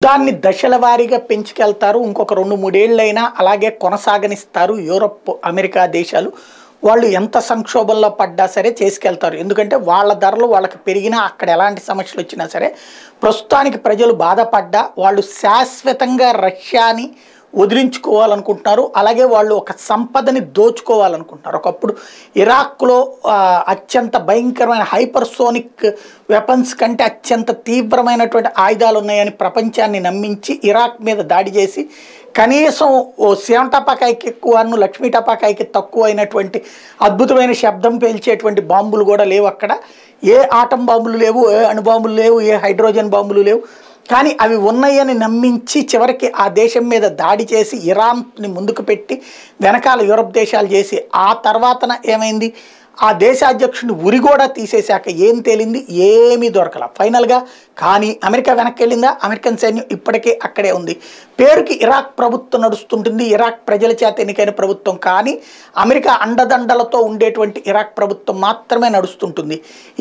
దాన్ని దశల వారీగా పెంచుకెళ్తారు. ఇంకొక 2, 3 ఏళ్లైనా అలాగే కొనసాగనిస్తారు. యూరప్, అమెరికా దేశాలు వాళ్ళు ఎంత సంక్షోభంలో పడ్డా సరే చేసుకెళ్తారు. ఎందుకంటే వాళ్ళ ధరలు వాళ్ళకి పెరిగినా అక్కడ ఎలాంటి సమస్యలు వచ్చినా సరే ప్రస్తుతానికి ప్రజలు బాధపడ్డా వాళ్ళు శాశ్వతంగా రష్యాని వదిలించుకోవాలనుకుంటున్నారు. అలాగే వాళ్ళు ఒక సంపదని దోచుకోవాలనుకుంటున్నారు. ఒకప్పుడు ఇరాక్లో అత్యంత భయంకరమైన హైపర్సోనిక్ వెపన్స్ కంటే అత్యంత తీవ్రమైనటువంటి ఆయుధాలు ఉన్నాయని ప్రపంచాన్ని నమ్మించి ఇరాక్ మీద దాడి చేసి కనీసం ఓ శివం టపాకాయకి ఎక్కువ లక్ష్మీ టపాకాయకి తక్కువ అయినటువంటి అద్భుతమైన శబ్దం పేల్చేటువంటి బాంబులు కూడా లేవు అక్కడ. ఏ ఆటం బాంబులు లేవు, ఏ అణుబాంబులు లేవు, ఏ హైడ్రోజన్ బాంబులు లేవు. కానీ అవి ఉన్నాయని నమ్మించి చివరికి ఆ దేశం మీద దాడి చేసి ఇరాన్ని ముందుకు పెట్టి వెనకాల యూరప్ దేశాలు చేసి ఆ తర్వాతన ఏమైంది, ఆ దేశాధ్యక్షుడిని ఉరి కూడా తీసేశాక ఏం తేలింది, ఏమీ దొరకల ఫైనల్గా. కానీ అమెరికా వెనక్కి వెళ్ళిందా? అమెరికన్ సైన్యం ఇప్పటికే అక్కడే ఉంది. పేరుకి ఇరాక్ ప్రభుత్వం నడుస్తుంటుంది, ఇరాక్ ప్రజల చేత ఎన్నికైన ప్రభుత్వం. కానీ అమెరికా అండదండలతో ఉండేటువంటి ఇరాక్ ప్రభుత్వం మాత్రమే నడుస్తుంటుంది.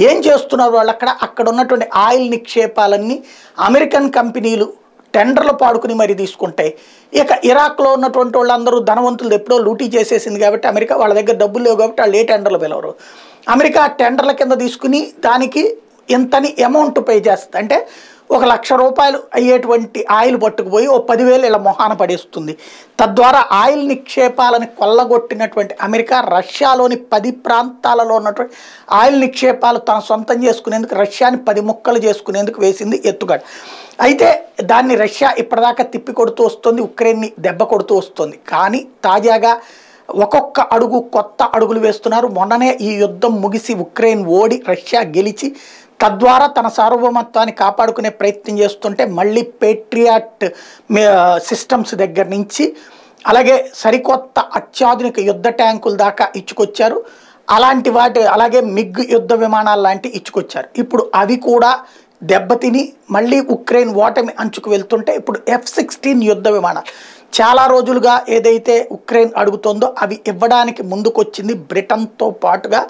ఏం చేస్తున్నారు వాళ్ళు అక్కడ ఉన్నటువంటి ఆయిల్ నిక్షేపాలన్నీ అమెరికన్ కంపెనీలు టెండర్లు పాడుకుని మరి తీసుకుంటాయి. ఇక ఇరాక్లో ఉన్నటువంటి వాళ్ళందరూ ధనవంతులు ఎప్పుడో లూటీ చేసేసింది కాబట్టి అమెరికా వాళ్ళ దగ్గర డబ్బులు లేవు కాబట్టి వాళ్ళు ఏ టెండర్లు పిలవరు. అమెరికా టెండర్ల కింద తీసుకుని దానికి ఎంతని అమౌంట్ పే చేస్తుంది అంటే ₹1,00,000 అయ్యేటువంటి ఆయిల్ పట్టుకుపోయి 10,000 ఇలా మొహాన పడేస్తుంది. తద్వారా ఆయిల్ నిక్షేపాలను కొల్లగొట్టినటువంటి అమెరికా రష్యాలోని 10 ప్రాంతాలలో ఉన్నటువంటి ఆయిల్ నిక్షేపాలు తన సొంతం చేసుకునేందుకు రష్యాని 10 ముక్కలు చేసుకునేందుకు వేసింది ఎత్తుగడ. అయితే దాన్ని రష్యా ఇప్పటిదాకా తిప్పి కొడుతూ వస్తుంది, ఉక్రెయిన్ని దెబ్బ కొడుతూ వస్తుంది. కానీ తాజాగా ఒక్కొక్క అడుగు కొత్త అడుగులు వేస్తున్నారు. మొన్ననే ఈ యుద్ధం ముగిసి ఉక్రెయిన్ ఓడి రష్యా గెలిచి తద్వారా తన సార్వభౌమత్వాన్ని కాపాడుకునే ప్రయత్నం చేస్తుంటే మళ్ళీ పేట్రియాట్ సిస్టమ్స్ దగ్గర నుంచి అలాగే సరికొత్త అత్యాధునిక యుద్ధ ట్యాంకుల దాకా ఇచ్చుకొచ్చారు. అలాగే మిగ్ యుద్ధ విమానాలు లాంటి ఇచ్చుకొచ్చారు. ఇప్పుడు అవి కూడా దెబ్బతిని మళ్ళీ ఉక్రెయిన్ ఓటమి అంచుకు వెళ్తుంటే ఇప్పుడు F-16 యుద్ధ విమానాలు చాలా రోజులుగా ఏదైతే ఉక్రెయిన్ అడుగుతుందో అవి ఇవ్వడానికి ముందుకొచ్చింది బ్రిటన్తో పాటుగా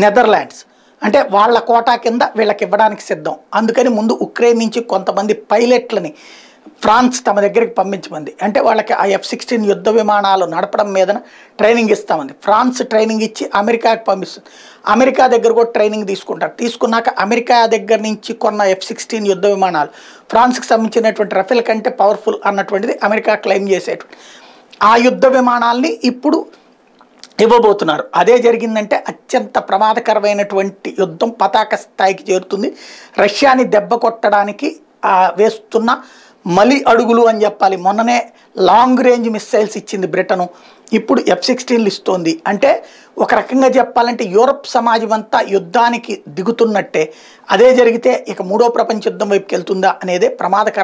నెదర్లాండ్స్. అంటే వాళ్ళ కోటా కింద వీళ్ళకి ఇవ్వడానికి సిద్ధం. అందుకని ముందు ఉక్రెయిన్ నుంచి కొంతమంది పైలట్లని ఫ్రాన్స్ తమ దగ్గరికి పంపించమంది. అంటే వాళ్ళకి ఆ F-16 యుద్ధ విమానాలు నడపడం మీద ట్రైనింగ్ ఇస్తామంది. ఫ్రాన్స్ ట్రైనింగ్ ఇచ్చి అమెరికాకి పంపిస్తుంది. అమెరికా దగ్గర కూడా ట్రైనింగ్ తీసుకుంటారు. తీసుకున్నాక అమెరికా దగ్గర నుంచి కొన్న F-16 యుద్ధ విమానాలు ఫ్రాన్స్కి సంబంధించినటువంటి రఫేల్ కంటే పవర్ఫుల్ అన్నటువంటిది అమెరికా క్లెయిమ్ చేసేటువంటి ఆ యుద్ధ విమానాల్ని ఇప్పుడు ఇవ్వబోతున్నారు. అదే జరిగిందంటే అత్యంత ప్రమాదకరమైనటువంటి యుద్ధం పతాక స్థాయికి చేరుతుంది. రష్యాని దెబ్బ కొట్టడానికి వేస్తున్న మలి అడుగులు అని చెప్పాలి. మొన్ననే లాంగ్ రేంజ్ మిస్సైల్స్ ఇచ్చింది బ్రిటను, ఇప్పుడు F-16లు ఇస్తోంది. అంటే ఒక రకంగా చెప్పాలంటే యూరప్ సమాజం అంతా యుద్ధానికి దిగుతున్నట్టే. అదే జరిగితే ఇక 3వ ప్రపంచ యుద్ధం వైపుకి వెళ్తుందా అనేదే ప్రమాదకరం.